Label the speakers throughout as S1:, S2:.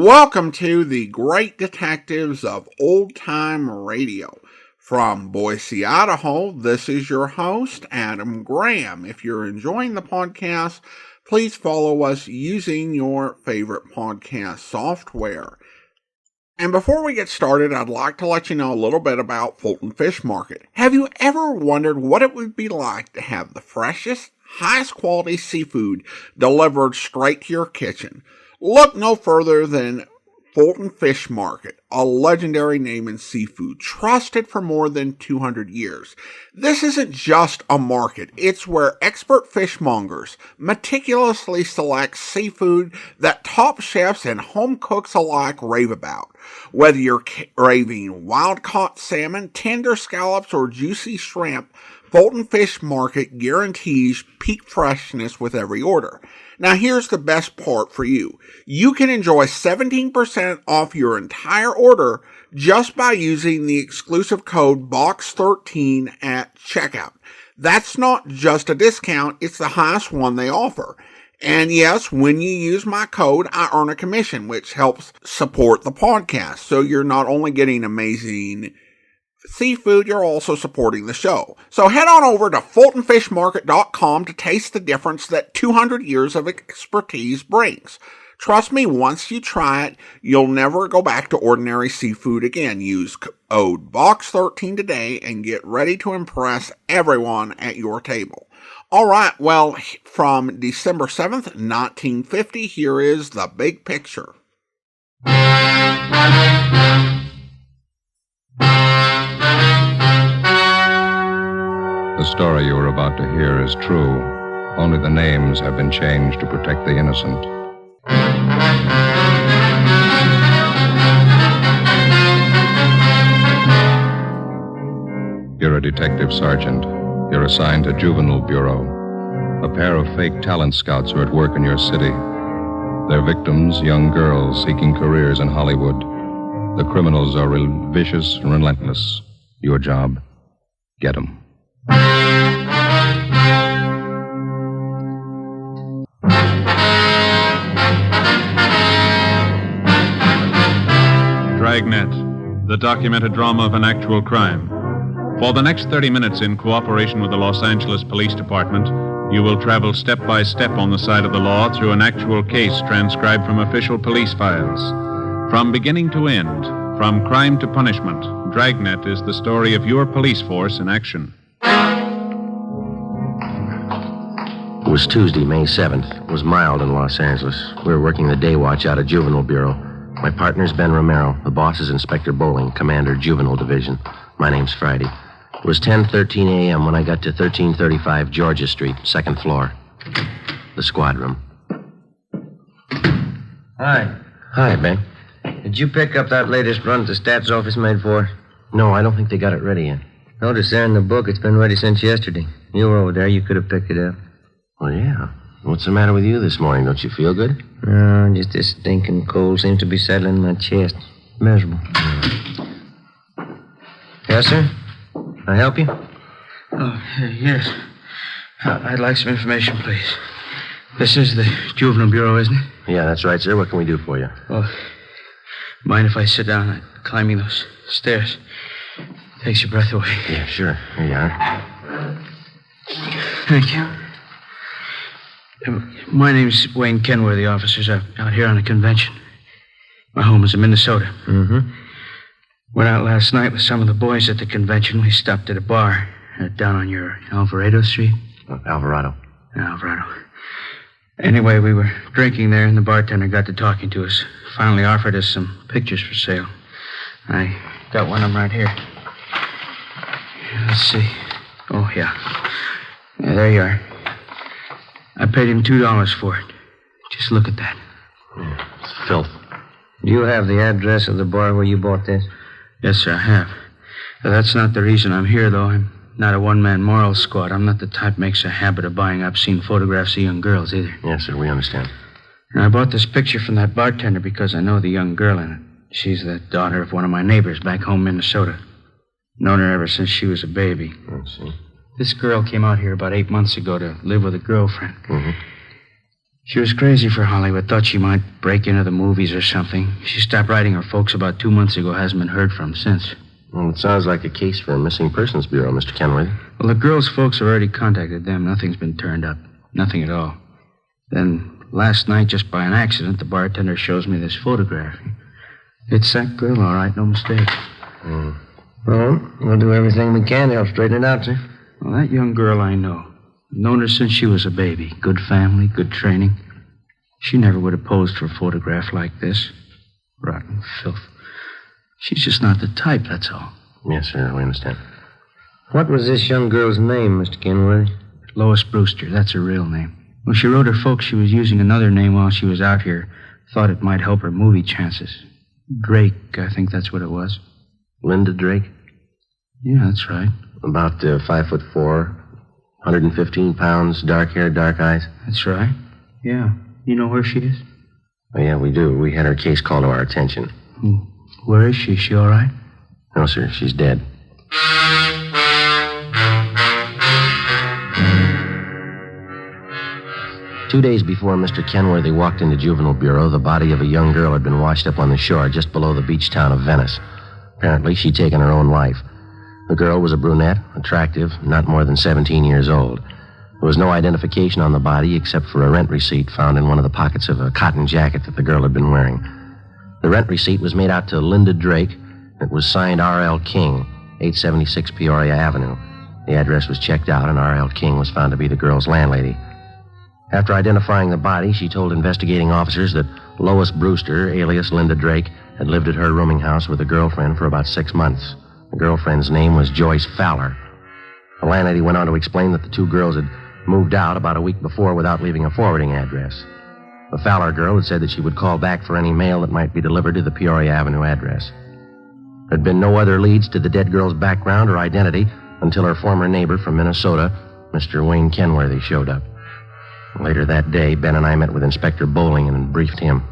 S1: Welcome to the Great Detectives of Old Time Radio. From Boise, Idaho, this is your host, Adam Graham. If you're enjoying the podcast, please follow us using your favorite podcast software. And before we get started, I'd like to let you know a little bit about Fulton Fish Market. Have you ever wondered what it would be like to have the freshest, highest quality seafood delivered straight to your kitchen? Look no further than Fulton Fish Market, a legendary name in seafood, trusted for more than 200 years. This isn't just a market, it's where expert fishmongers meticulously select seafood that top chefs and home cooks alike rave about. Whether you're craving wild-caught salmon, tender scallops, or juicy shrimp, Fulton Fish Market guarantees peak freshness with every order. Now here's the best part for you. You can enjoy 17% off your entire order just by using the exclusive code BOX13 at checkout. That's not just a discount, it's the highest one they offer. And yes, when you use my code, I earn a commission, which helps support the podcast. So you're not only getting amazing seafood, you're also supporting the show. So head on over to FultonFishMarket.com to taste the difference that 200 years of expertise brings. Trust me, once you try it, you'll never go back to ordinary seafood again. Use code BOX13 today and get ready to impress everyone at your table. Alright, well, from December 7th, 1950, here is the big picture.
S2: The story you are about to hear is true. Only the names have been changed to protect the innocent. You're a detective sergeant. You're assigned to Juvenile Bureau. A pair of fake talent scouts are at work in your city. Their victims, young girls seeking careers in Hollywood. The criminals are vicious and relentless. Your job, get them.
S3: Dragnet, the documented drama of an actual crime. For the next 30 minutes, in cooperation with the Los Angeles Police Department, you will travel step by step on the side of the law through an actual case transcribed from official police files. From beginning to end, from crime to punishment, Dragnet is the story of your police force in action.
S4: It was Tuesday, May 7th. It was mild in Los Angeles. We were working the day watch out of Juvenile Bureau. My partner's Ben Romero. The boss is Inspector Bowling, Commander, Juvenile Division. My name's Friday. It was 10:13 a.m. when I got to 1335 Georgia Street, second floor. The squad room.
S5: Hi.
S4: Hi, Ben.
S5: Did you pick up that latest run the stats office made for?
S4: No, I don't think they got it ready yet.
S5: Notice there in the book it's been ready since yesterday. You were over there. You could have picked it up.
S4: Well, yeah. What's the matter with you this morning? Don't you feel good?
S5: No, just this stinking cold seems to be settling in my chest. Miserable. Yes, sir? Can I help you?
S6: Oh, yes. I'd like some information, please. This is the Juvenile Bureau, isn't it?
S4: Yeah, that's right, sir. What can we do for you?
S6: Oh, mind if I sit down? I'm climbing those stairs. Takes your breath away.
S4: Yeah, sure. Here you are.
S6: Thank you. My name's Wayne Kenworthy, officers. I'm out here on a convention. My home is in Minnesota.
S4: Mm-hmm.
S6: Went out last night with some of the boys at the convention. We stopped at a bar down on your Alvarado Street.
S4: Alvarado.
S6: Alvarado. Anyway, we were drinking there, and the bartender got to talking to us. Finally offered us some pictures for sale. I got one of them right here. Let's see. Oh, yeah. There you are. I paid him $2 for it. Just look at that.
S4: Yeah, it's filth.
S5: Do you have the address of the bar where you bought this?
S6: Yes, sir, I have. That's not the reason I'm here, though. I'm not a one-man moral squad. I'm not the type makes a habit of buying obscene photographs of young girls, either.
S4: Yes, sir, we understand.
S6: And I bought this picture from that bartender because I know the young girl in it. She's the daughter of one of my neighbors back home in Minnesota. Known her ever since she was a baby.
S4: I see.
S6: This girl came out here about 8 months ago to live with a girlfriend.
S4: Mm-hmm.
S6: She was crazy for Hollywood. Thought she might break into the movies or something. She stopped writing her folks about 2 months ago. Hasn't been heard from since.
S4: Well, it sounds like a case for a missing persons bureau, Mr. Kenworthy.
S6: Well, the girl's folks have already contacted them. Nothing's been turned up. Nothing at all. Then, last night, just by an accident, the bartender shows me this photograph. It's that girl, all right, no mistake.
S5: Well, we'll do everything we can to help straighten it out, sir.
S6: Well, that young girl I know. Known her since she was a baby. Good family, good training. She never would have posed for a photograph like this. Rotten filth. She's just not the type, that's all.
S4: Yes, sir, we understand.
S5: What was this young girl's name, Mr. Kenworthy?
S6: Lois Brewster, that's her real name. When she wrote her folks, she was using another name while she was out here. Thought it might help her movie chances. Drake, I think that's what it was.
S4: Linda Drake?
S6: Yeah, that's right.
S4: About 5'4", 115 pounds, dark hair, dark eyes?
S6: That's right. Yeah. You know where she is?
S4: Oh, yeah, we do. We had her case called to our attention.
S6: Where is she? Is she all right?
S4: No, sir, she's dead. 2 days before Mr. Kenworthy walked into Juvenile Bureau, the body of a young girl had been washed up on the shore just below the beach town of Venice. Apparently, she'd taken her own life. The girl was a brunette, attractive, not more than 17 years old. There was no identification on the body except for a rent receipt found in one of the pockets of a cotton jacket that the girl had been wearing. The rent receipt was made out to Linda Drake. It was signed R.L. King, 876 Peoria Avenue. The address was checked out, and R.L. King was found to be the girl's landlady. After identifying the body, she told investigating officers that Lois Brewster, alias Linda Drake, had lived at her rooming house with a girlfriend for about 6 months. The girlfriend's name was Joyce Fowler. The landlady went on to explain that the two girls had moved out about a week before without leaving a forwarding address. The Fowler girl had said that she would call back for any mail that might be delivered to the Peoria Avenue address. There had been no other leads to the dead girl's background or identity until her former neighbor from Minnesota, Mr. Wayne Kenworthy, showed up. Later that day, Ben and I met with Inspector Bowling and briefed him.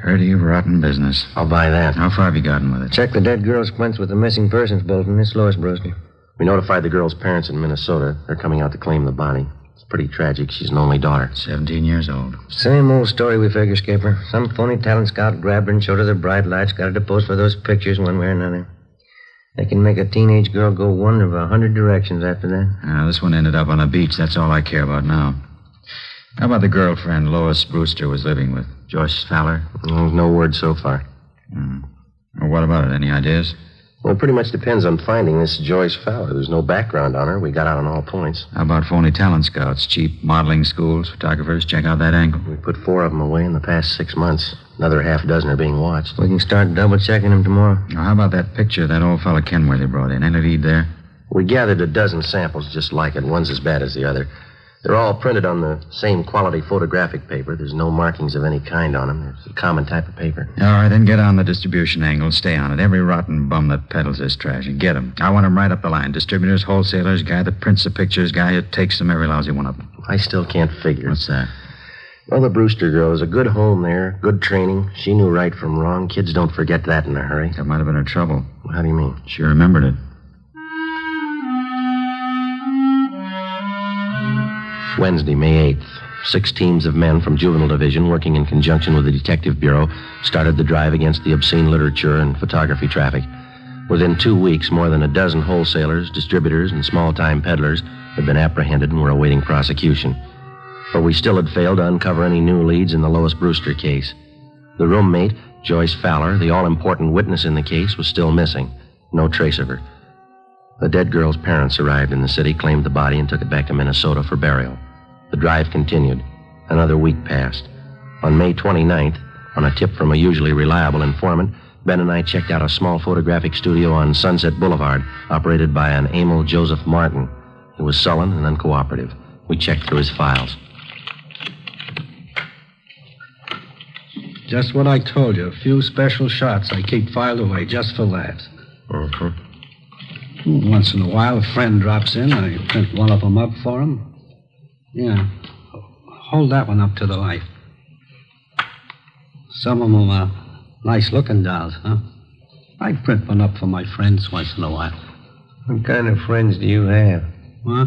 S7: Dirty, rotten business.
S4: I'll buy that.
S7: How far have you gotten with it?
S5: Check the dead girl's quints with the missing persons bulletin. It's Lois Brewster.
S4: We notified the girl's parents in Minnesota. They're coming out to claim the body. It's pretty tragic. She's an only daughter.
S7: 17 years old.
S5: Same old story, we figure, Skipper. Some phony talent scout grabbed her and showed her the bright lights, got her to pose for those pictures one way or another. They can make a teenage girl go one of 100 directions after that.
S7: This one ended up on a beach. That's all I care about now. How about the girlfriend Lois Brewster was living with? Joyce Fowler?
S4: No word so far.
S7: Well, what about it? Any ideas?
S4: Well, it pretty much depends on finding this Joyce Fowler. There's no background on her. We got out on all points.
S7: How about phony talent scouts? Cheap modeling schools, photographers? Check out that angle.
S4: We put 4 of them away in the past 6 months. Another half dozen are being watched.
S5: We can start double-checking them tomorrow.
S7: Now, how about that picture that old fella Kenworthy brought in? Any lead there?
S4: We gathered a dozen samples just like it. One's as bad as the other. They're all printed on the same quality photographic paper. There's no markings of any kind on them. It's a common type of paper.
S7: All right, then get on the distribution angle. Stay on it. Every rotten bum that peddles this trash. And get them. I want them right up the line. Distributors, wholesalers, guy that prints the pictures, guy who takes them, every lousy one of them.
S4: I still can't figure.
S7: What's that?
S4: Well, the Brewster girl is a good home there, good training. She knew right from wrong. Kids don't forget that in a hurry.
S7: That might have been her trouble.
S4: How do you mean?
S7: She remembered it.
S4: Wednesday, May 8th. 6 teams of men from Juvenile Division, working in conjunction with the Detective Bureau, started the drive against the obscene literature and photography traffic. Within 2 weeks, more than a dozen wholesalers, distributors, and small-time peddlers had been apprehended and were awaiting prosecution. But we still had failed to uncover any new leads in the Lois Brewster case. The roommate, Joyce Fowler, the all-important witness in the case, was still missing. No trace of her. The dead girl's parents arrived in the city, claimed the body, and took it back to Minnesota for burial. The drive continued. Another week passed. On May 29th, on a tip from a usually reliable informant, Ben and I checked out a small photographic studio on Sunset Boulevard, operated by an Emil Joseph Martin. He was sullen and uncooperative. We checked through his files.
S8: Just what I told you. A few special shots I keep filed away just for laughs. Once in a while, a friend drops in. I print one of them up for him. Yeah. Hold that one up to the light. Some of them are nice-looking dolls, huh? I print one up for my friends once in a while.
S5: What kind of friends do you have?
S8: Huh?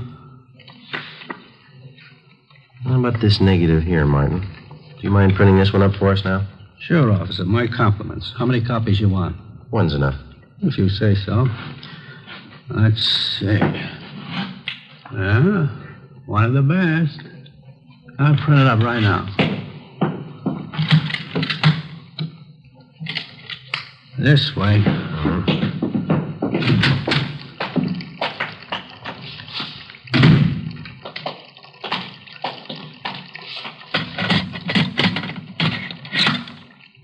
S4: How about this negative here, Martin? Do you mind printing this one up for us now?
S8: Sure, officer. My compliments. How many copies you want?
S4: One's enough.
S8: If you say so. Let's see. Yeah, one of the best. I'll print it up right now. This way.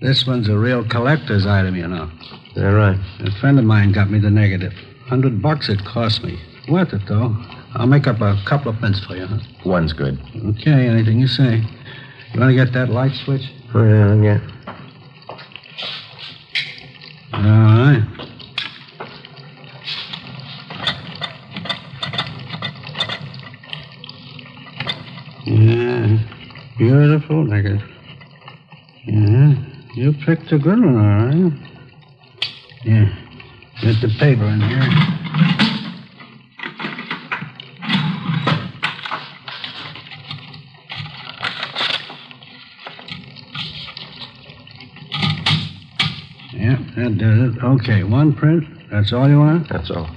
S8: This one's a real collector's item, you know.
S4: Is that right?
S8: A friend of mine got me the negative. $100 it cost me. Worth it, though. I'll make up a couple of prints for you, huh?
S4: One's good.
S8: Okay, anything you say. You want to get that light switch?
S4: Oh, yeah.
S8: All right. Yeah, beautiful negative. Yeah, you picked a good one, all right. Yeah, get the paper in here. Yeah, that does it. Okay, one print. That's all you want?
S4: That's all.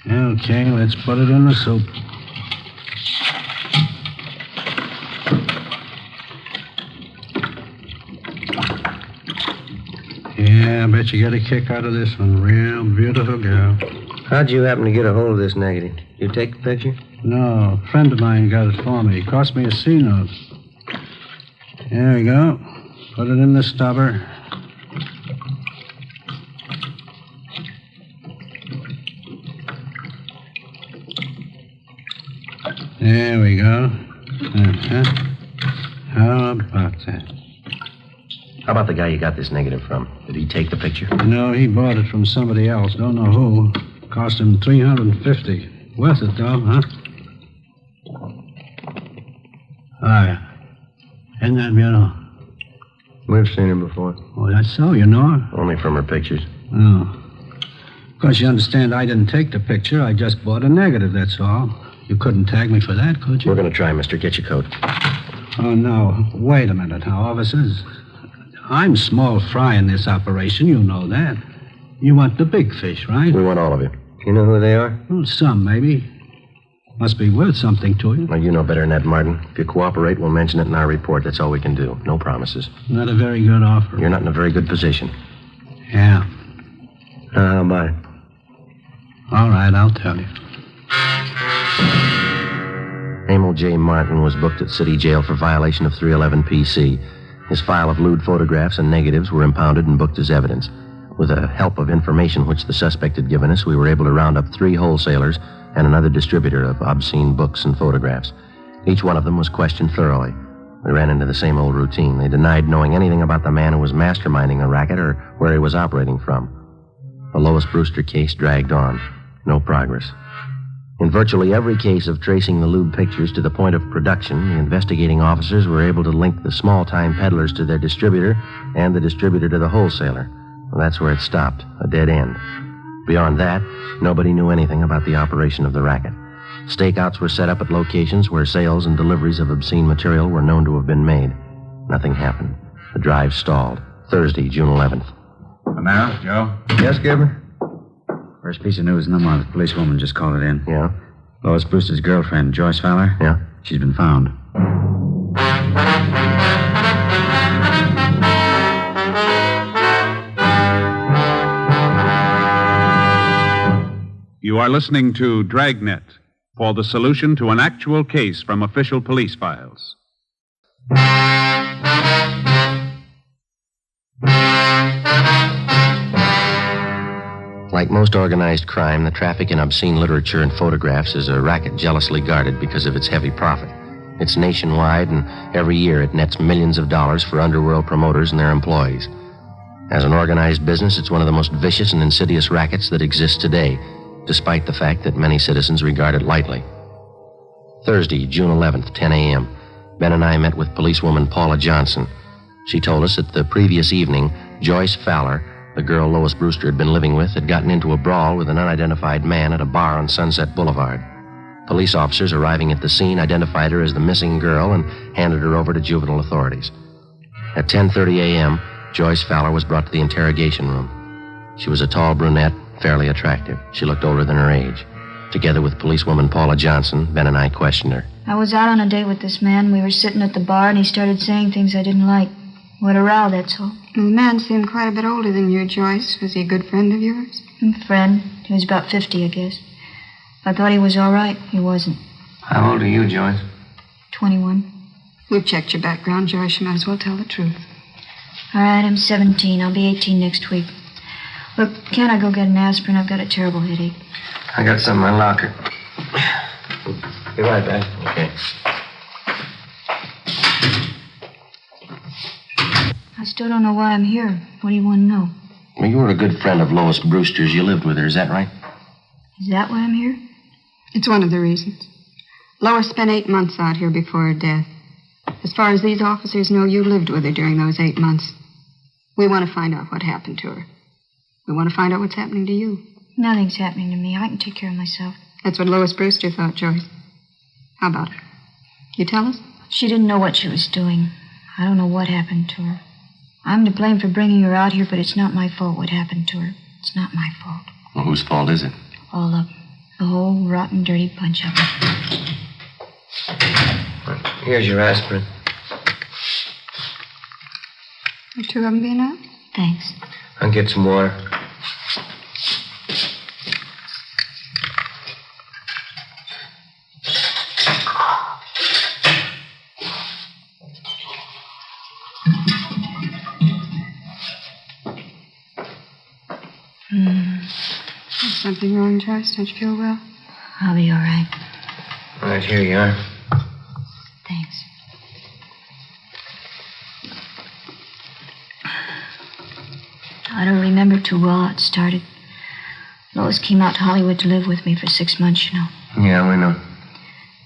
S8: Okay, let's put it in the soup. Yeah, I bet you get a kick out of this one. Real beautiful girl.
S4: How'd you happen to get a hold of this negative? You take the picture?
S8: No, a friend of mine got it for me. It cost me a C-note. There we go. Put it in the stubber. There we go. Uh-huh. How about that?
S4: How about the guy you got this negative from? Did he take the picture?
S8: No, he bought it from somebody else. Don't know who. Cost him $350. Worth it, though, huh? Hi. Isn't that beautiful?
S4: We've seen him before.
S8: Oh, that's so, you know her?
S4: Only from her pictures.
S8: Oh. Of course, you understand I didn't take the picture. I just bought a negative, that's all. You couldn't tag me for that, could you?
S4: We're going to try, mister. Get your coat.
S8: Oh, no. Wait a minute now, officers. I'm small fry in this operation. You know that. You want the big fish, right?
S4: We want all of you. You know who they are?
S8: Well, some, maybe. Must be worth something to you.
S4: Well, you know better than that, Martin. If you cooperate, we'll mention it in our report. That's all we can do. No promises.
S8: Not a very good offer.
S4: You're not in a very good position.
S8: Yeah.
S4: How about it?
S8: All right, I'll tell you.
S4: Emil J. Martin was booked at City Jail for violation of 311 PC. His file of lewd photographs and negatives were impounded and booked as evidence. With the help of information which the suspect had given us, we were able to round up 3 wholesalers and another distributor of obscene books and photographs. Each one of them was questioned thoroughly. We ran into the same old routine. They denied knowing anything about the man who was masterminding the racket or where he was operating from. The Lois Brewster case dragged on. No progress. In virtually every case of tracing the lewd pictures to the point of production, the investigating officers were able to link the small-time peddlers to their distributor and the distributor to the wholesaler. Well, that's where it stopped, a dead end. Beyond that, nobody knew anything about the operation of the racket. Stakeouts were set up at locations where sales and deliveries of obscene material were known to have been made. Nothing happened. The drive stalled. Thursday, June 11th.
S7: Romero, Joe?
S4: Yes, Gibber?
S7: First piece of news in the month. Policewoman just called it in.
S4: Yeah?
S7: Lois Brewster's girlfriend, Joyce Fowler?
S4: Yeah?
S7: She's been found.
S3: You are listening to Dragnet for the solution to an actual case from official police files.
S4: Like most organized crime, the traffic in obscene literature and photographs is a racket jealously guarded because of its heavy profit. It's nationwide, and every year it nets millions of dollars for underworld promoters and their employees. As an organized business, it's one of the most vicious and insidious rackets that exists today, despite the fact that many citizens regard it lightly. Thursday, June 11th, 10 a.m., Ben and I met with policewoman Paula Johnson. She told us that the previous evening, Joyce Fowler, the girl Lois Brewster had been living with, had gotten into a brawl with an unidentified man at a bar on Sunset Boulevard. Police officers arriving at the scene identified her as the missing girl and handed her over to juvenile authorities. At 10:30 a.m., Joyce Fowler was brought to the interrogation room. She was a tall brunette, fairly attractive. She looked older than her age. Together with policewoman Paula Johnson, Ben and I questioned her.
S9: I was out on a date with this man. We were sitting at the bar, and he started saying things I didn't like. What a row, that's all.
S10: The man seemed quite a bit older than you, Joyce. Was he a good friend of yours?
S9: Friend. He was about 50, I guess. I thought he was all right. He wasn't.
S5: How old are you, Joyce?
S9: 21.
S10: We've checked your background, Joyce. You might as well tell the truth.
S9: All right, I'm 17. I'll be 18 next week. Look, can't I go get an aspirin? I've got a terrible headache.
S5: I got some in my locker. Be right back.
S4: Okay.
S9: I still don't know why I'm here. What do you want to know?
S4: Well, you were a good friend of Lois Brewster's. You lived with her, is that right?
S9: Is that why I'm here?
S10: It's one of the reasons. Lois spent 8 months out here before her death. As far as these officers know, you lived with her during those 8 months. We want to find out what happened to her. We want to find out what's happening to you.
S9: Nothing's happening to me. I can take care of myself.
S10: That's what Lois Brewster thought, Joyce. How about it? You tell us?
S9: She didn't know what she was doing. I don't know what happened to her. I'm to blame for bringing her out here, but it's not my fault what happened to her. It's not my fault.
S4: Well, whose fault is it?
S9: All of them. The whole rotten, dirty bunch of them.
S5: Here's your aspirin.
S10: Are 2 of them being out?
S9: Thanks.
S5: I'll get some water.
S10: Is something wrong, Joyce? Don't you feel well?
S9: I'll be all right.
S5: All right, here you are.
S9: Thanks. I don't remember too well how it started. Lois came out to Hollywood to live with me for 6 months, you know.
S5: Yeah, we know.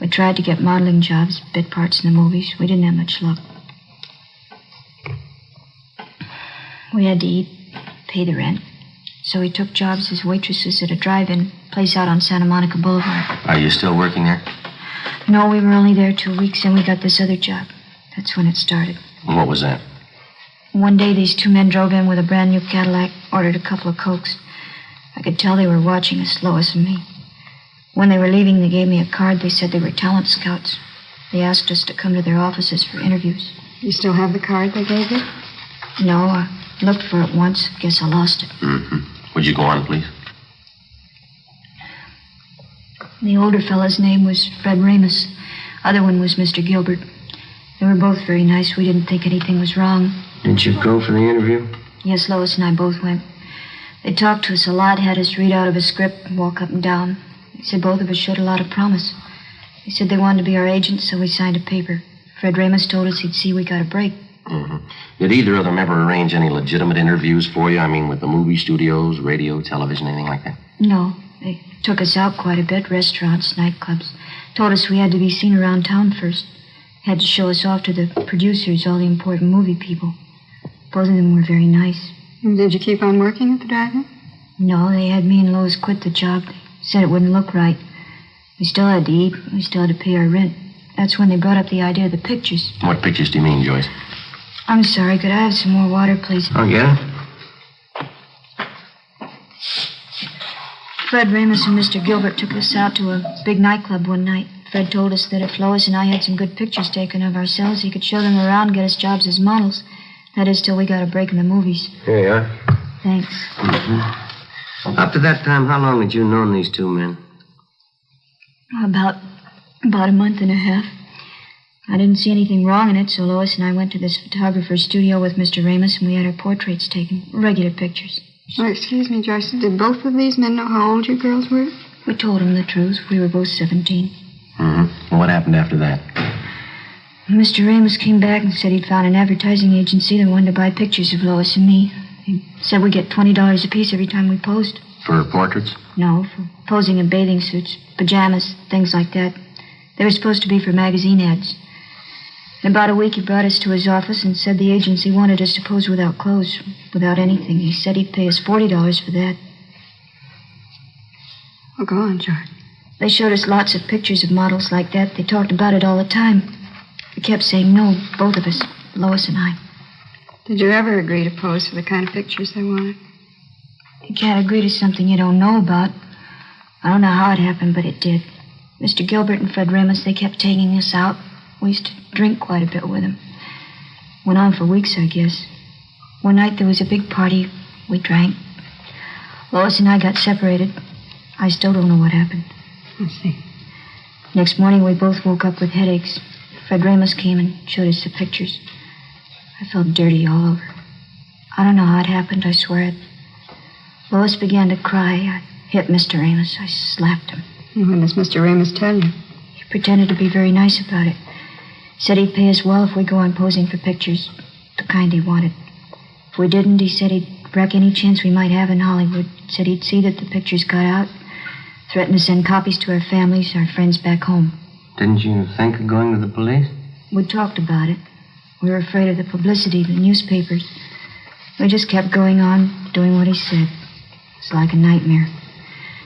S9: We tried to get modeling jobs, bit parts in the movies. We didn't have much luck. We had to eat, pay the rent. So we took jobs as waitresses at a drive-in place out on Santa Monica Boulevard.
S4: Are you still working there?
S9: No, we were only there 2 weeks, and we got this other job. That's when it started.
S4: And what was that?
S9: One day, these 2 men drove in with a brand new Cadillac, ordered a couple of Cokes. I could tell they were watching us, Lois and me. When they were leaving, they gave me a card. They said they were talent scouts. They asked us to come to their offices for interviews.
S10: You still have the card they gave you?
S9: No, I looked for it once. Guess I lost it.
S4: Mm-hmm. Would you go on, please?
S9: The older fellow's name was Fred Ramus. Other one was Mr. Gilbert. They were both very nice. We didn't think anything was wrong.
S5: Didn't you go for the interview?
S9: Yes, Lois and I both went. They talked to us a lot, had us read out of a script and walk up and down. They said both of us showed a lot of promise. They said they wanted to be our agents, so we signed a paper. Fred Ramus told us he'd see we got a break.
S4: Mm-hmm. Did either of them ever arrange any legitimate interviews for you? I mean, with the movie studios, radio, television, anything like that?
S9: No. They took us out quite a bit, restaurants, nightclubs. Told us we had to be seen around town first. Had to show us off to the producers, all the important movie people. Both of them were very nice.
S10: And did you keep on working at the drive-in?
S9: No, they had me and Lois quit the job. They said it wouldn't look right. We still had to eat. We still had to pay our rent. That's when they brought up the idea of the pictures.
S4: What pictures do you mean, Joyce?
S9: I'm sorry. Could I have some more water, please?
S5: Oh, yeah?
S9: Fred Ramus and Mr. Gilbert took us out to a big nightclub one night. Fred told us that if Lois and I had some good pictures taken of ourselves, he could show them around and get us jobs as models. That is, till we got a break in the movies.
S5: Here you are.
S9: Thanks.
S5: Mm-hmm. Up to that time, how long had you known these 2 men?
S9: About a month and a half. I didn't see anything wrong in it, so Lois and I went to this photographer's studio with Mr. Ramus, and we had our portraits taken. Regular pictures.
S10: Oh, excuse me, Joyce. Did both of these men know how old you girls were?
S9: We told them the truth. We were both 17.
S4: Mm-hmm. And what happened after that?
S9: Mr. Ramus came back and said he'd found an advertising agency that wanted to buy pictures of Lois and me. He said we'd get $20 apiece every time we posed.
S4: For portraits?
S9: No, for posing in bathing suits, pajamas, things like that. They were supposed to be for magazine ads. In about a week, he brought us to his office and said the agency wanted us to pose without clothes, without anything. He said he'd pay us $40 for that.
S10: Well, go on, George.
S9: They showed us lots of pictures of models like that. They talked about it all the time. We kept saying no, both of us, Lois and I.
S10: Did you ever agree to pose for the kind of pictures they wanted?
S9: You can't agree to something you don't know about. I don't know how it happened, but it did. Mr. Gilbert and Fred Remus, they kept taking us out. We used to drink quite a bit with them. Went on for weeks, I guess. One night there was a big party. We drank. Lois and I got separated. I still don't know what happened.
S10: I see.
S9: Next morning, we both woke up with headaches. Fred Remus came and showed us the pictures. I felt dirty all over. I don't know how it happened, I swear it. Lois began to cry. I hit Mr. Remus. I slapped him.
S10: And what does Mr. Remus tell you?
S9: He pretended to be very nice about it. Said he'd pay us well if we go on posing for pictures, the kind he wanted. If we didn't, he said he'd wreck any chance we might have in Hollywood. Said he'd see that the pictures got out. Threatened to send copies to our families, our friends back home.
S5: Didn't you think of going to the police?
S9: We talked about it. We were afraid of the publicity, the newspapers. We just kept going on, doing what he said. It's like a nightmare.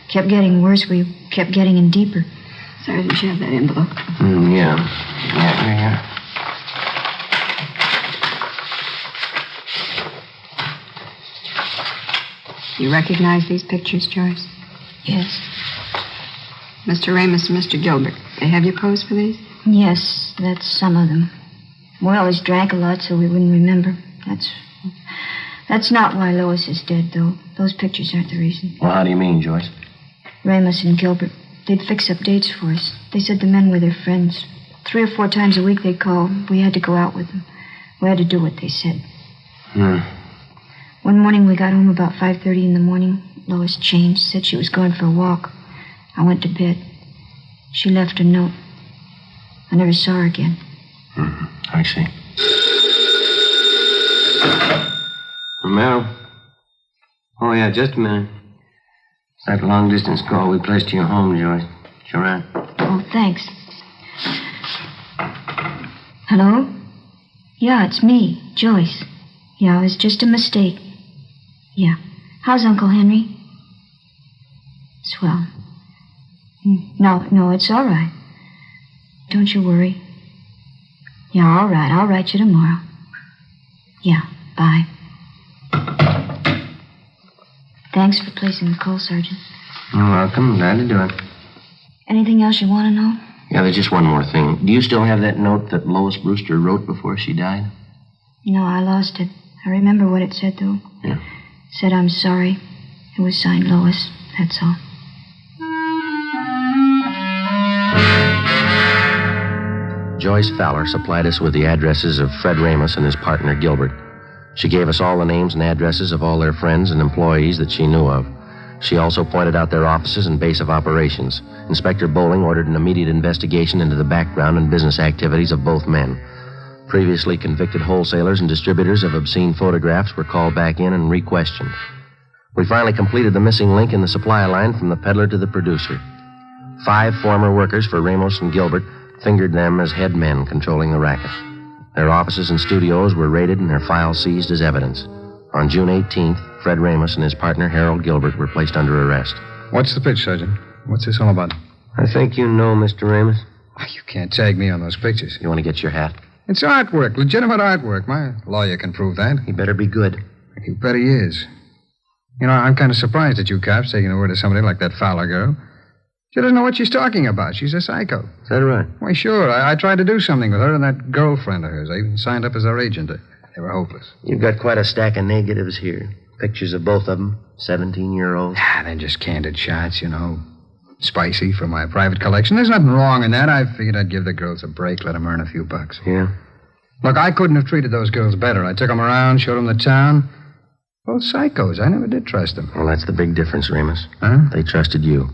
S9: Kept getting worse. We kept getting in deeper.
S10: Sergeant, you have that envelope?
S5: Yeah. Yeah.
S10: You recognize these pictures, Joyce?
S9: Yes.
S10: Mr. Remus and Mr. Gilbert, they have you pose for these?
S9: Yes, that's some of them. We always drank a lot, so we wouldn't remember. That's not why Lois is dead, though. Those pictures aren't the reason.
S5: Well, how do you mean, Joyce?
S9: Remus and Gilbert, they'd fix up dates for us. They said the men were their friends. 3 or 4 times a week they'd call. We had to go out with them. We had to do what they said. One morning we got home about 5:30 in the morning. Lois changed, said she was going for a walk. I went to bed. She left a note. I never saw her again.
S5: I see. Romero? Oh, yeah, just a minute. It's that long-distance call we placed to your home, Joyce. Sure, right.
S9: Oh, thanks. Hello? Yeah, it's me, Joyce. Yeah, it was just a mistake. Yeah. How's Uncle Henry? Swell. No, it's all right. Don't you worry. Yeah, all right. I'll write you tomorrow. Yeah, bye. Thanks for placing the call, Sergeant.
S5: You're welcome. Glad to do it.
S9: Anything else you want to know?
S5: Yeah, there's just one more thing. Do you still have that note that Lois Brewster wrote before she died?
S9: No, I lost it. I remember what it said, though.
S5: Yeah.
S9: It said, I'm sorry. It was signed Lois. That's all.
S4: Joyce Fowler supplied us with the addresses of Fred Remus and his partner, Gilbert. She gave us all the names and addresses of all their friends and employees that she knew of. She also pointed out their offices and base of operations. Inspector Bowling ordered an immediate investigation into the background and business activities of both men. Previously convicted wholesalers and distributors of obscene photographs were called back in and re-questioned. We finally completed the missing link in the supply line from the peddler to the producer. 5 former workers for Ramos and Gilbert fingered them as head men controlling the racket. Their offices and studios were raided and their files seized as evidence. On June 18th, Fred Remus and his partner, Harold Gilbert, were placed under arrest.
S7: What's the pitch, Sergeant? What's this all about?
S5: I think you know, Mr. Remus.
S7: You can't tag me on those pictures.
S5: You want to get your hat?
S7: It's artwork, legitimate artwork. My lawyer can prove that.
S5: He better be good.
S7: You bet he is. You know, I'm kind of surprised at you cops taking the word of somebody like that Fowler girl. She doesn't know what she's talking about. She's a psycho.
S5: Is that right?
S7: Why, sure. I tried to do something with her and that girlfriend of hers. I even signed up as her agent. They were hopeless.
S5: You've got quite a stack of negatives here. Pictures of both of them, 17-year-olds.
S7: They're just candid shots, you know. Spicy for my private collection. There's nothing wrong in that. I figured I'd give the girls a break, let them earn a few bucks.
S5: Yeah?
S7: Look, I couldn't have treated those girls better. I took them around, showed them the town. Both psychos. I never did trust them.
S5: Well, that's the big difference, Remus.
S7: Huh?
S5: They trusted you.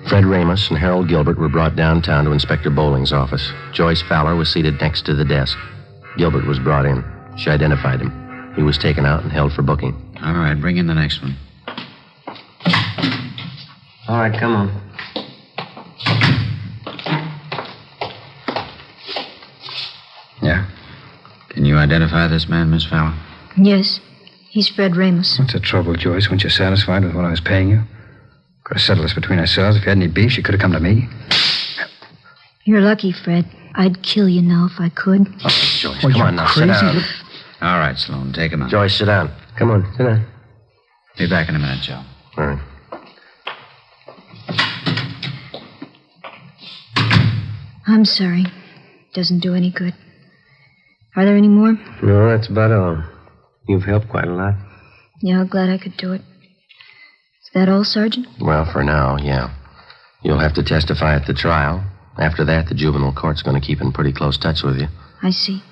S5: Fred Remus and Harold Gilbert were brought downtown to Inspector Bowling's office. Joyce Fowler was seated next to the desk. Gilbert was brought in. She identified him. He was taken out and held for booking.
S7: All right, bring in the next one.
S5: All right, come on.
S7: Yeah. Can you identify this man, Miss Fowler?
S9: Yes. He's Fred Ramos.
S6: What's the trouble, Joyce? Weren't you satisfied with what I was paying you? Could have settled this between ourselves. If you had any beef, you could have come to me.
S9: You're lucky, Fred. I'd kill you now if I could.
S4: Oh, Joyce, come on now, sit down.
S7: All right, Sloan, take him out.
S4: Joyce, sit down. Come on, sit down.
S7: Be back in a minute, Joe.
S4: All right.
S9: I'm sorry. Doesn't do any good. Are there any more?
S4: No, that's about all. You've helped quite a lot.
S9: Yeah, glad I could do it. Is that all, Sergeant?
S4: Well, for now, yeah. You'll have to testify at the trial. After that, the juvenile court's going to keep in pretty close touch with you.
S9: I see.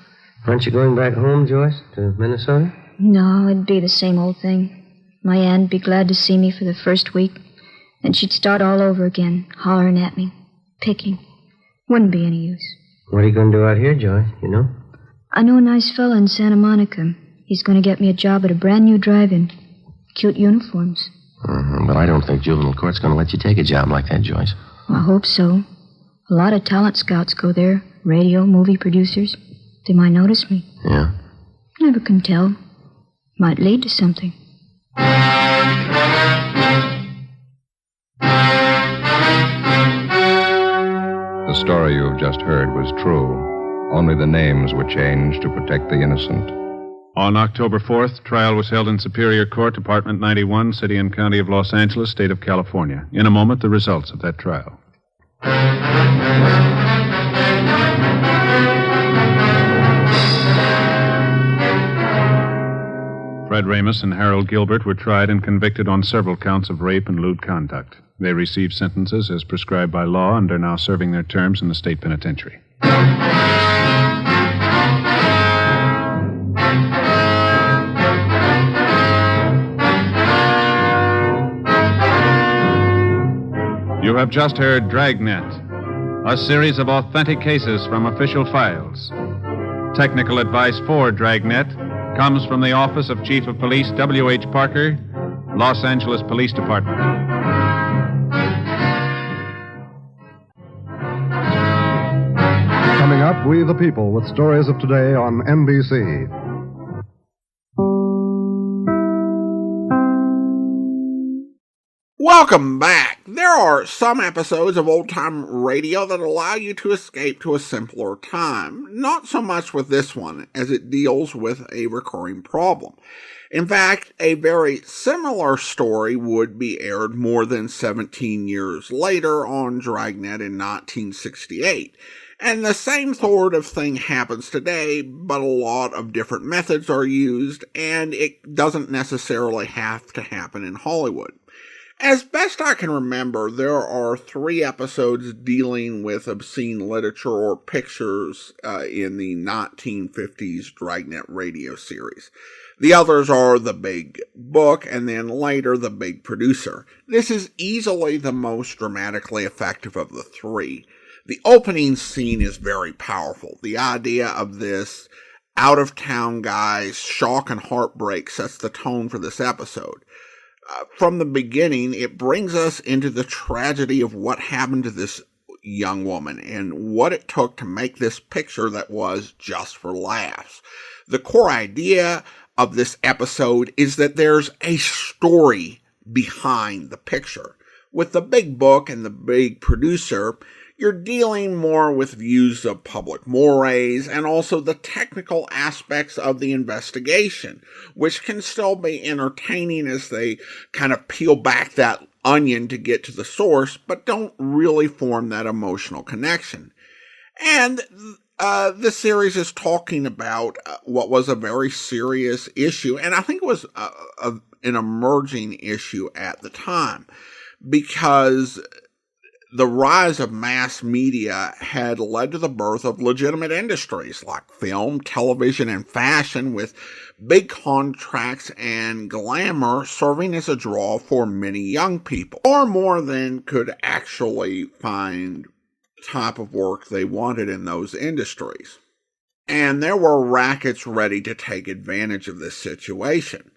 S4: Aren't you going back home, Joyce, to Minnesota?
S9: No, it'd be the same old thing. My aunt'd be glad to see me for the first week. Then she'd start all over again, hollering at me, picking. Wouldn't be any use.
S4: What are you going to do out here, Joyce, you know?
S9: I know a nice fella in Santa Monica. He's going to get me a job at a brand new drive-in. Cute uniforms.
S4: But I don't think juvenile court's going to let you take a job like that, Joyce.
S9: Well, I hope so. A lot of talent scouts go there. Radio, movie producers. They might notice me.
S4: Yeah?
S9: Never can tell. Might lead to something.
S2: The story you've just heard was true. Only the names were changed to protect the innocent.
S3: On October 4th, trial was held in Superior Court, Department 91, City and County of Los Angeles, State of California. In a moment, the results of that trial. Fred Ramos and Harold Gilbert were tried and convicted on several counts of rape and lewd conduct. They received sentences as prescribed by law and are now serving their terms in the state penitentiary. You have just heard Dragnet, a series of authentic cases from official files. Technical advice for Dragnet comes from the Office of Chief of Police W.H. Parker, Los Angeles Police Department.
S11: Coming up, We the People with stories of today on NBC.
S1: Welcome back. There are some episodes of old-time radio that allow you to escape to a simpler time. Not so much with this one, as it deals with a recurring problem. In fact, a very similar story would be aired more than 17 years later on Dragnet in 1968. And the same sort of thing happens today, but a lot of different methods are used, and it doesn't necessarily have to happen in Hollywood. As best I can remember, there are 3 episodes dealing with obscene literature or pictures in the 1950s Dragnet radio series. The others are The Big Book and then later The Big Producer. This is easily the most dramatically effective of the 3. The opening scene is very powerful. The idea of this out-of-town guy's shock and heartbreak sets the tone for this episode. From the beginning, it brings us into the tragedy of what happened to this young woman and what it took to make this picture that was just for laughs. The core idea of this episode is that there's a story behind the picture. With The Big Book and The Big Producer, you're dealing more with views of public mores and also the technical aspects of the investigation, which can still be entertaining as they kind of peel back that onion to get to the source, but don't really form that emotional connection. And the series is talking about what was a very serious issue, and I think it was an emerging issue at the time, because the rise of mass media had led to the birth of legitimate industries like film, television, and fashion, with big contracts and glamour serving as a draw for many young people, far more than could actually find the type of work they wanted in those industries. And there were rackets ready to take advantage of this situation.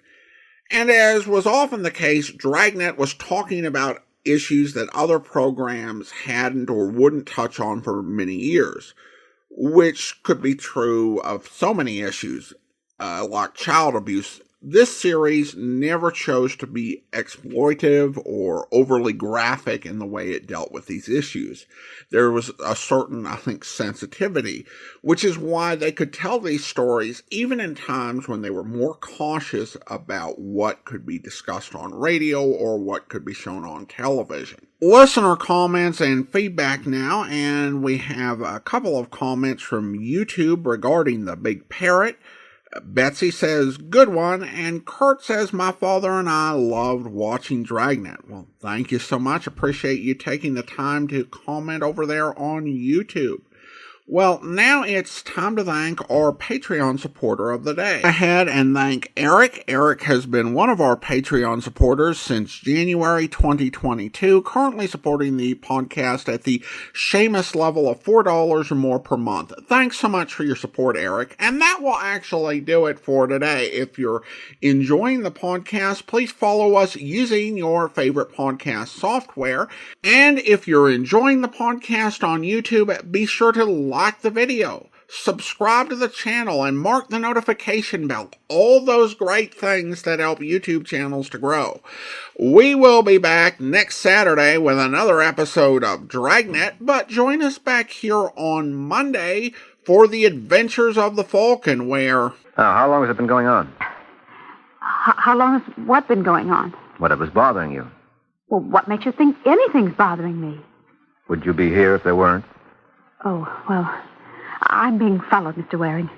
S1: And as was often the case, Dragnet was talking about issues that other programs hadn't or wouldn't touch on for many years, which could be true of so many issues like child abuse this series never chose to be exploitive or overly graphic in the way it dealt with these issues. There was a certain, I think, sensitivity, which is why they could tell these stories even in times when they were more cautious about what could be discussed on radio or what could be shown on television. Listener comments and feedback now, and we have a couple of comments from YouTube regarding the big parrot. Betsy says, good one, and Kurt says, my father and I loved watching Dragnet. Well, thank you so much. Appreciate you taking the time to comment over there on YouTube. Well, now it's time to thank our Patreon supporter of the day. Go ahead and thank Eric. Eric has been one of our Patreon supporters since January 2022, currently supporting the podcast at the Seamus level of $4 or more per month. Thanks so much for your support, Eric. And that will actually do it for today. If you're enjoying the podcast, please follow us using your favorite podcast software. And if you're enjoying the podcast on YouTube, be sure to like the video, subscribe to the channel, and mark the notification bell. All those great things that help YouTube channels to grow. We will be back next Saturday with another episode of Dragnet, but join us back here on Monday for the Adventures of the Falcon, where...
S5: How long has it been going on?
S12: How long has what been going on?
S5: What it was bothering you.
S12: Well, what makes you think anything's bothering me?
S5: Would you be here if there weren't?
S12: Oh, well, I'm being followed, Mr. Waring.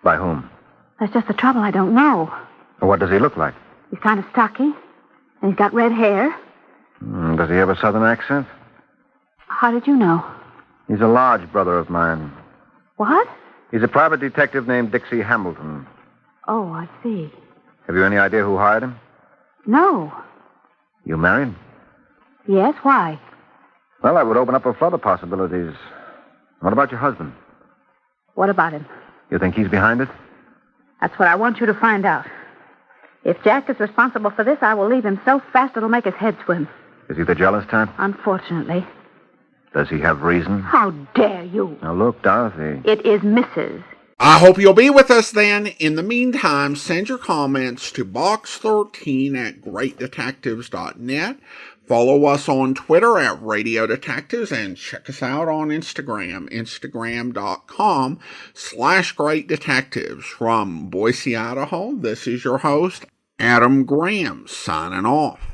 S5: By whom?
S12: That's just the trouble. I don't know.
S5: What does he look like?
S12: He's kind of stocky, and he's got red hair.
S5: Does he have a southern accent?
S12: How did you know?
S5: He's a large brother of mine.
S12: What?
S5: He's a private detective named Dixie Hamilton.
S12: Oh, I see.
S5: Have you any idea who hired him?
S12: No.
S5: You married?
S12: Yes, why?
S5: Well, that would open up a flood of possibilities. What about your husband?
S12: What about him?
S5: You think he's behind it?
S12: That's what I want you to find out. If Jack is responsible for this, I will leave him so fast it'll make his head swim.
S5: Is he the jealous type?
S12: Unfortunately.
S5: Does he have reason?
S12: How dare you?
S5: Now, look, Dorothy.
S12: It is Mrs.
S1: I hope you'll be with us then. In the meantime, send your comments to box13@greatdetectives.net. Follow us on Twitter at Radio Detectives and check us out on Instagram, instagram.com/Great Detectives. From Boise, Idaho, this is your host, Adam Graham, signing off.